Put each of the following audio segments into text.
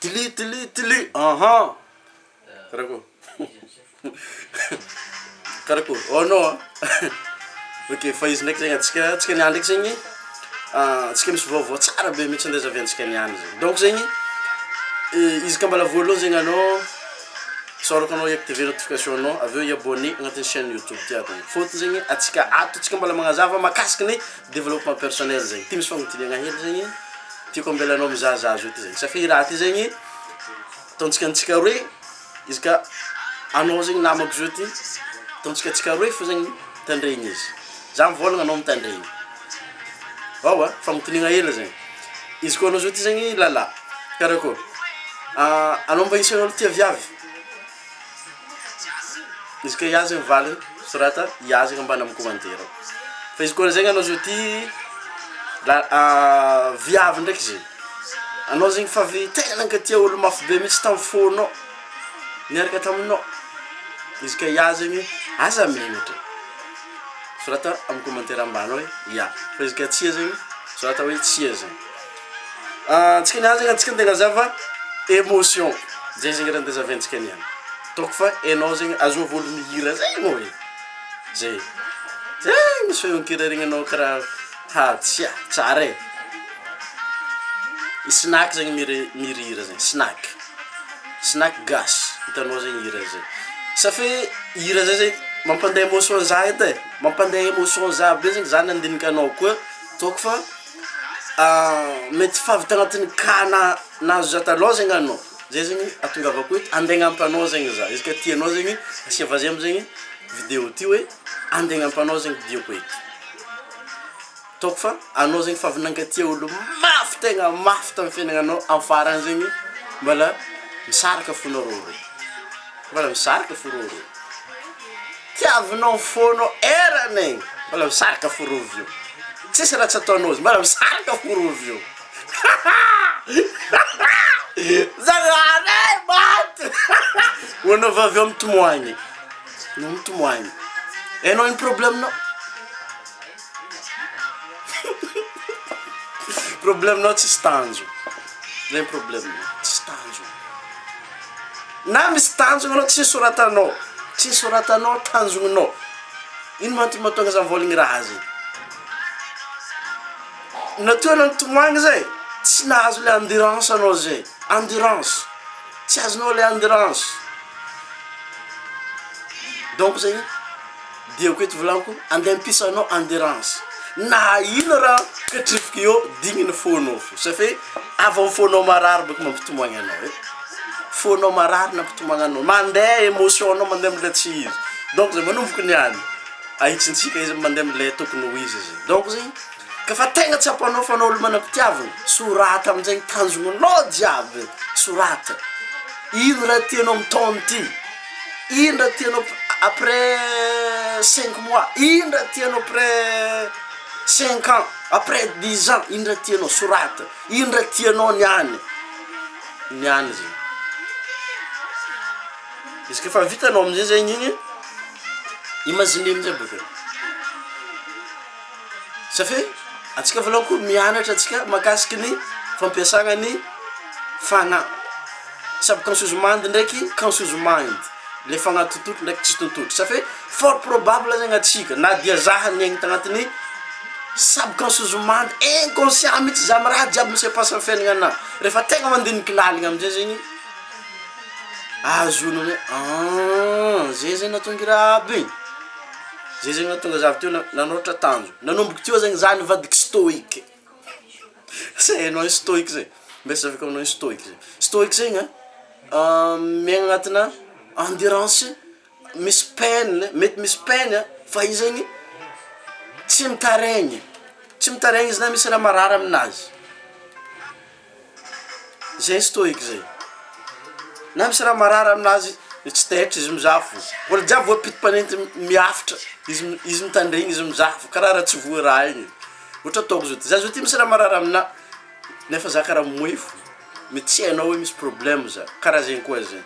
tili aha karako karako oh no ok fa izy ndraiky zegny atsika niany ndraiky zegny atsika misy vaovao tsara be mihitsy andeha zavy antsika niany zegny donc zegny izy ka mbala voalohany zegny anao soraka anao activer notification anao aveo i-abonné agnatin'ny chaîne YouTube tiatany fôtony zegny atsika mbala magnazava makasiky ny développement personnel zegny ty misy fagnotiniagna hely zegny tiako ambelanao mizahazaha zo ty zegny safi raha ty zegny ataontsika antsika roe izy ka anao zegny namako zo ty ataontsika antsika roe fo zegny tandregny izy za mivolagna anao mitandregny awa fagnotiniagna hely zegny izy koa anao zo ty zegny lala karakôry anao mba isy olo tia viavy izy ka ia zegny valiny sorata ia zegny ambany amin'ny commentaire fa izy koa zegny anao zo ty viavy ndraiky zegny anao zegny fa avy tegna ka tia olo mafy be mihitsy tamin'ny fonao niaraka taminao izy ka ia zegny aza menatra sorata amin'ny commentaire ambany hoe ia fa izy ka tsia zegny sorata hoe tsia zegny antsika niany zegny antsika andeha agnazava émotion zay zegny raha andeha zaventsika niany toko fa enao zegny azova olo mihira zegny hoe zay misy feonkira regny anao karaha tsia tsara e snack zegny mirira zegny snack gas hitanao zegny hira zay safi hira zay zegny mampandeha émotion za edy e mampandeha émotion za be zegny za nandinika anao koa toko fa mety favy tagnatin'ny kana nazo za taloha zegny anao zay zegny atongavako hoe andeha ampanao zegny za izy ka tianao zegny asia vazy amy zegny vidéo ty hoe andeha ampanao zegny dioko eky toko fa anao zegny favy nankatia olo mafy tegna mafy tamin'ny fiaignananao amin'ny farany zegny mbala misaraka fonao roro mbala misaraka fo roro tiavinao fonao erany mbala misaraka fo rovio tsisy raha tsy ataonao izy mbala misaraka fo rovio zagnane maty hoanao vavy eo mitomoagny no mitomoagny enao iny problemenao problemenao tsisy tanjo zay problemenao tsisy tanjo na misy tanjona anao tsisy soratanao tanjonanao ino mahatonga za mivolagny raha zay natoana mitomoagny zay tsy nahazo le endurance anao zay endurance tsy azonao le endurance donc zegny diako eto volaniko andeha ampisanao endurance na ino raha katrifiky eo digniny fonao fo safi avy amin'ny fonao marary baka mampitomoagny anao e fonao marary nampitomoagny anao mandeha émotion anao mandeha amile tsy izy donc zay manomboky niany ahitsintsika izy mandeha amile tokony ho izy zegny donc zegny ka fa tegna tsy apanao fa anao olo manam-pitiavana sorata amin'izegny tanjonanao jiaby sorata ino raha tianao mitaony ty ino raha tianao après 5 mois ino raha tianao après 5 ans après 10 ans ino raha tianao sorata ino raha tianao niany zegny izy ka fa vitanao amin'izay zegny igny imagine amin'izay baka safi atsika volanko mianatra atsika makasiky ny fampiasagna ny fagna subconscious mind ndraiky conscious mind le fagna tontotro ndraiky tsy tontotro safi fort probable zegny atsika na dia zaha niaigny tagnatin'ny subconscious mind inconscient mihitsy za raha jiaby misy passe fiaignana rehefa tegna mandiniky laligna amin'izay zegny azonao hoe zay zegny natonga raha aby zay zegny natonga zavy teo nanoatra tanjo nanomboky teo zegny za nivadiky stoïque zay anao stoïque zay mbesa avy aminao stoïque zay stoïque zegny miaigna agnatina endurance misy peine mety misy peine fa izy zegny tsy mitaregny izy na misy raha marary aminazy zay stoïque zay na misy raha marary aminazy tsy taitra izy mizafo olo jiaby voapiti-panenty miafitra izy mitandregny izy mizafo karaha raha tsy voa raha igny ohatra ataoko zao ty za zo ty misy raha marary amina nefa za karaha moefo mety tsy hainao hoe misy problème za karaha zegny koa zegny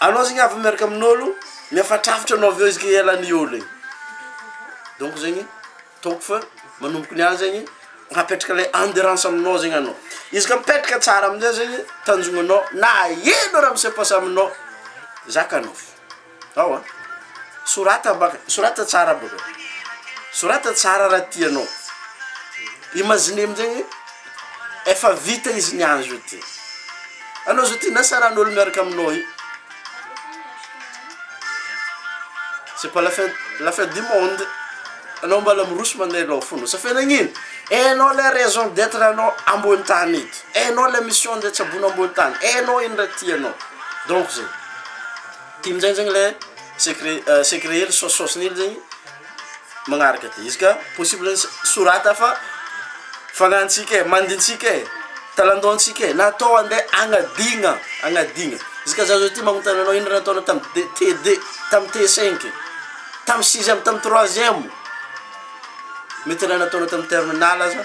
anao zegny avy miaraka amin'olo miafatrafitra anao aveo izy ke elan'ny olo igny donc zegny taoko fa manomboky niany zegny hapetraka le endurance aminao zegny anao. Izy ka mipetraka tsara amin'izay zegny tanjognanao na ino raha misepasa aminao zakanao. Ao sorata baka, sorata tsara baka. Sorata tsara raha tianao. Imagine amin'izay efa vita izy niany zao ty. Anao zao ty nasaran'olo miaraka aminao io. C'est pas la fin du monde. Anao mbala miroso mandeha aloha fono. Ça fait nagnino? Hainao la raison d'être anao ambony tany eto. Hainao la mission d'être tsabony ambony tany. Hainao ino raha tianao. Donc zay. Ty amin'izay zegny le secret sososon'ily zegny magnaraka ty. Izy ka possible sorata fa fagnantsika mandintsika talandontsika natao andeha agnadigna. Izy ka zao ty magnotany anao ino raha nataonao tamin'ny TD, tamin'ny T5, tamin'ny 6e, tamin'ny 3e. Mety raha nataonao tamin'ny terminal aza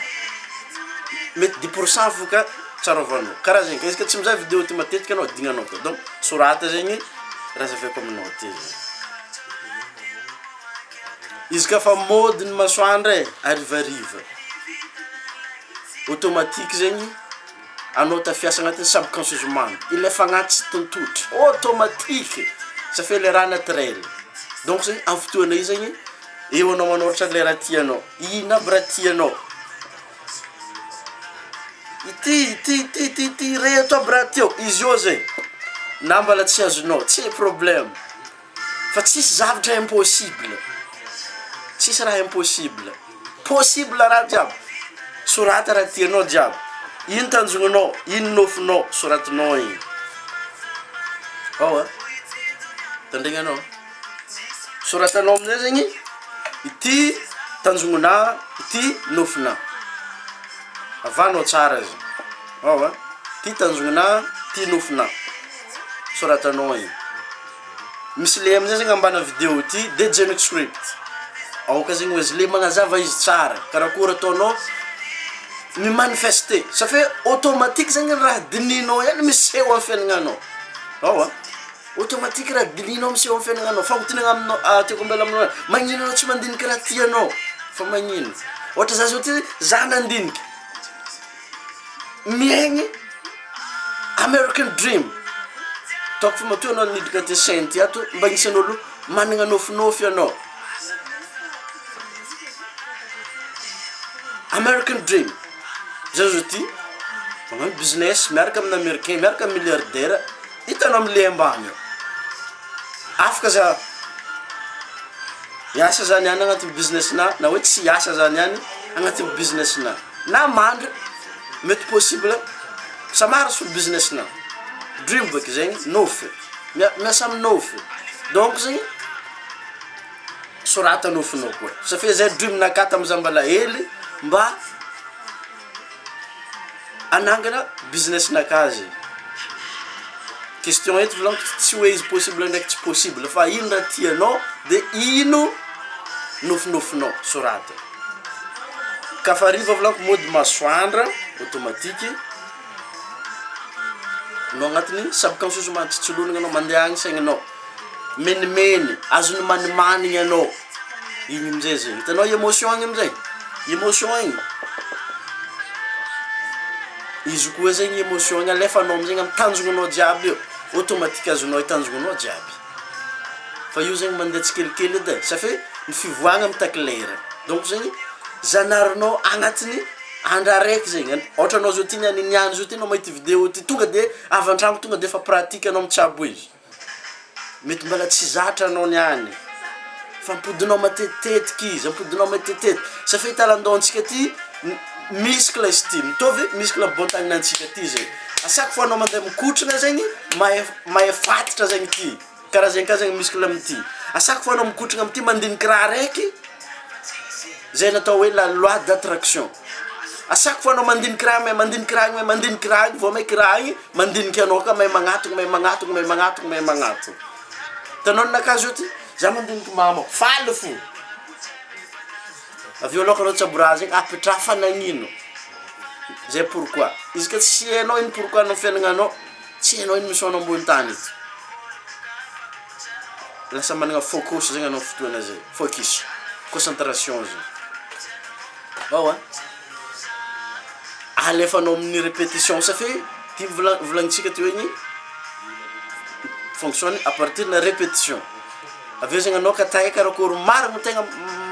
mety 10% foka tsarovanao. Karaha zegny. Izy ka tsy mizaha vidéo ty matetika anao dignanao koa. Donc sorata zegny raha zaveko aminao ty zegny. Izy ka fa mody ny masoandra arivariva automatique zegny anao tafiasa agnatin'ny subconscient. Il efa agnaty tsy tontotra automatique. Ça fait le raha naturel. Donc zegny amin'ny fotoana io zegny eo anao manoratra le raha tianao. Ino aby raha tianao. Ty reto aby raha tio. Izy io zegny na mbala tsy azonao tsy problème. Fa tsisy zavatra impossible. Tsisy raha impossible. Possible raha jiaby. Sorata raha tianao jiaby. Ino tanjognanao, ino nofinao, soratinao igny. Tandregna anao. Soratanao amin'izay zegny ity tanjognana, ity nofina. Avanao tsara izy. Ity tanjognana, ity nofina. Soratanao igny. Misy le amin'izay zegny ambana vidéo ity D-Lain script. Aoka zegny hoe le magnazava izy tsara. Karakory ataonao mi manifester. Ça fait automatique zegny raha dininao ihany miseho amin'ny fiaignananao. Automatique raha dininao miseho amin'ny fiaignananao. Famotinagna aminao tiako mbela aminao. Magnino anao tsy mandinika raha tianao. Fa magnino. Ohatra za zao ty za nandinika. Miaigny American dream. Taoko fa matoa anao nidika ty saint ty ato mba agnisan'olo managna nofinofy anao. American dream. Zao ty magnano business miaraka amin'ny américain, miaraka amin'ny milliardaire, hitanao amin'ny le ambany. Afaka za hiasa zany ihany agnatin'ny business na hoe tsy hiasa zany ihany agnatin'ny business na mandry mety possible samara sur business na. Dream baka zegny nofy. Miasa amin'ny nofy. Donc zegny sorata nofinao koa. Ça fait zay dream naka tamin'izaho mbala hely mba anangana business nakazy. Question eto volaniko tsy hoe izy possible ndraiky tsy possible fa ino raha tianao de ino nofinofinao sorata. Ka fa riva volaniko mody masoandra automatique no agnatin'ny subconscient tsitsilonana anao mandeha agny saigninao. Menimeny azony manimanigny anao. Igny amizay zegny. Hitanao émotion agny amizay. Émotion igny. Izy koa zegny émotion igny alefanao amizegny amin'ny tanjognanao jiaby io. Automatique azonao itanjognanao jiaby. Fa io zegny mandeha tsikelikely edy. Ça fait ny fivoagna mitakilera. Donc zegny zanarinao agnatin'ny andra raiky zegny. Ohatra anao zao ty niany zao ty anao mahita vidéo ty tonga de avy an-tragno tonga de fa pratique anao mitsabo izy. Mety mbala tsy zatra anao niany. Fa ampodinao matetitetika izy, ampodinao matetitetika. Ça fait talandontsika ty muscle izy ty. Mitovy muscle bontagnantsika ty zegny. À chaque fois anao mandeha mikotrana zegny mahefatra zegny ty. Karaha zegny ka zegny muscle amin'ity. À chaque fois anao mikotrana amin'ity mandinika raha raiky zay natao hoe la loi d'attraction. À chaque fois anao mandinika raha vao maiky raha igny mandinika anao ka mahay magnatogna. Tanao nakazy io ty za mandinika mama faly fo. Avy eo aloha anao tsaboraha zegny apetraha fa nagnino. Zay pourquoi. Izy ka tsy hainao ino pourquoi anao fiaignananao, tsy hainao ino mission anao ambony tany eto. Lasa managna focus zegny anao fotoana zay. Focus. Concentration zegny. alefanao amin'ny répétition safy ty volagnintsika ty hoe igny fonctionne à partir de la répétition. Aveo zegny anao katay karakory marigny tegna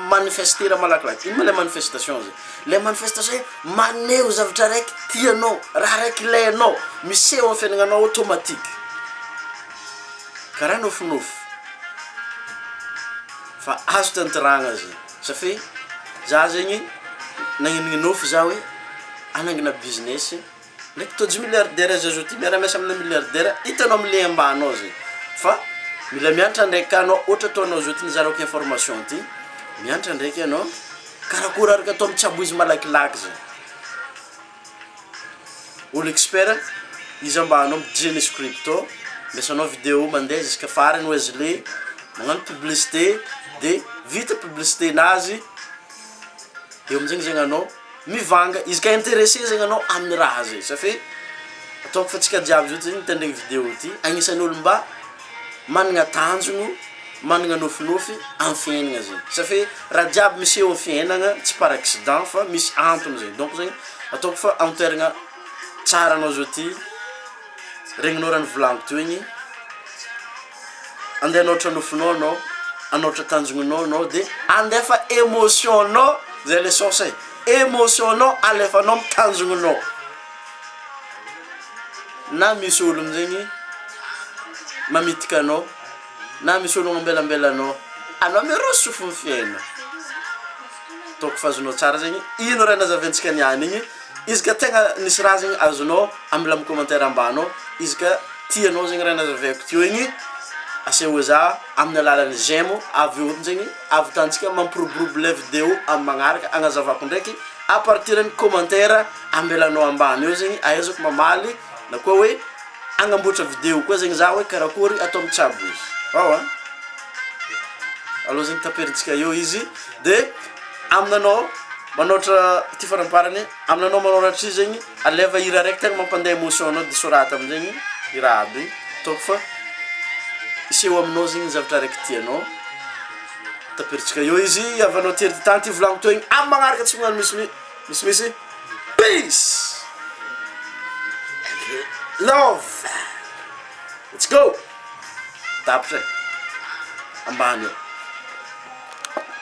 manifestera malakilaky. Ino ma le manifestation zay? Le manifestation maneho zavatra raiky tianao, raha raiky ilainao, miseho amin'ny fiaignanao automatique. Karaha nofinofy. Fa azo tanteragna zay. Safy za zegny nagnino nofy za hoe anangina business. Ndraiky tojo milliardaire azo ty miara-miasa amina milliardaire hitanao amile ambanao zay. Fa mila mianatra ndraiky anao ohatra ataonao zao ty nizarako information ty mianatra ndraiky anao karakory araka atao mitsaboizy malakilaky zay. Olo expert izy ambanao Genius Crypto mesanao vidéo mandeha jusqu'à farany Wesley magnano publicité de vita publicité nazy eo amizegny zegny anao mivanga izy ka intéressé zegny anao amin'ny raha zay safy ataoko fa tsika jiaby zao ty mitandregny vidéo ty agnisan'ny olo mba managna tanjogno managna nofinofy amin'ny fiaignana zegny safy raha jiaby misy eo amin'ny fiaignana tsy par accident fa misy antony zegny donc zegny ataoko fa amtoeragna tsara anao zao ty regninao raha nivolaniko teo igny andeha anoatra nofinao anao anoatra tanjognonao anao de andefa émotionnao zay le sosay émotionnao alefanao mitanjognonao na misy olo amizegny mamitika anao na misy olo mambelabelanao anao miroso fo fiaina toko fazonao tsara zegny ino raha nazaventsika niany igny izy ka tegna nisy raha zegny azonao amila amin'ny commentaire ambanao izy ka tianao zegny raha nazaveko teo igny aseho za amin'ny alalan'ny j'aime avy eo zegny avy tantsika mampiroborobro le vidéo amin'ny magnaraka agnazavako ndraiky à partir ny commentaire ambelanao ambany eo zegny aezako mamaly na koa hoe agnamboatra vidéo koa zegny za hoe karakory atao mitsabo izy ao aloha zegny taperintsika eo izy de aminanao manoatra ty faramparany aminanao manoratra izy zegny aleva hira raiky tegna mampandeha émotion anao de sorata amizegny hira aby ataoko fa iseho aminao zegny zavatra raiky tianao taperintsika eo izy avanao tery ty tany ty volagno teo igny amin'ny magnaraka tsy magnano misimisy peace love let's go tapitra ambany eo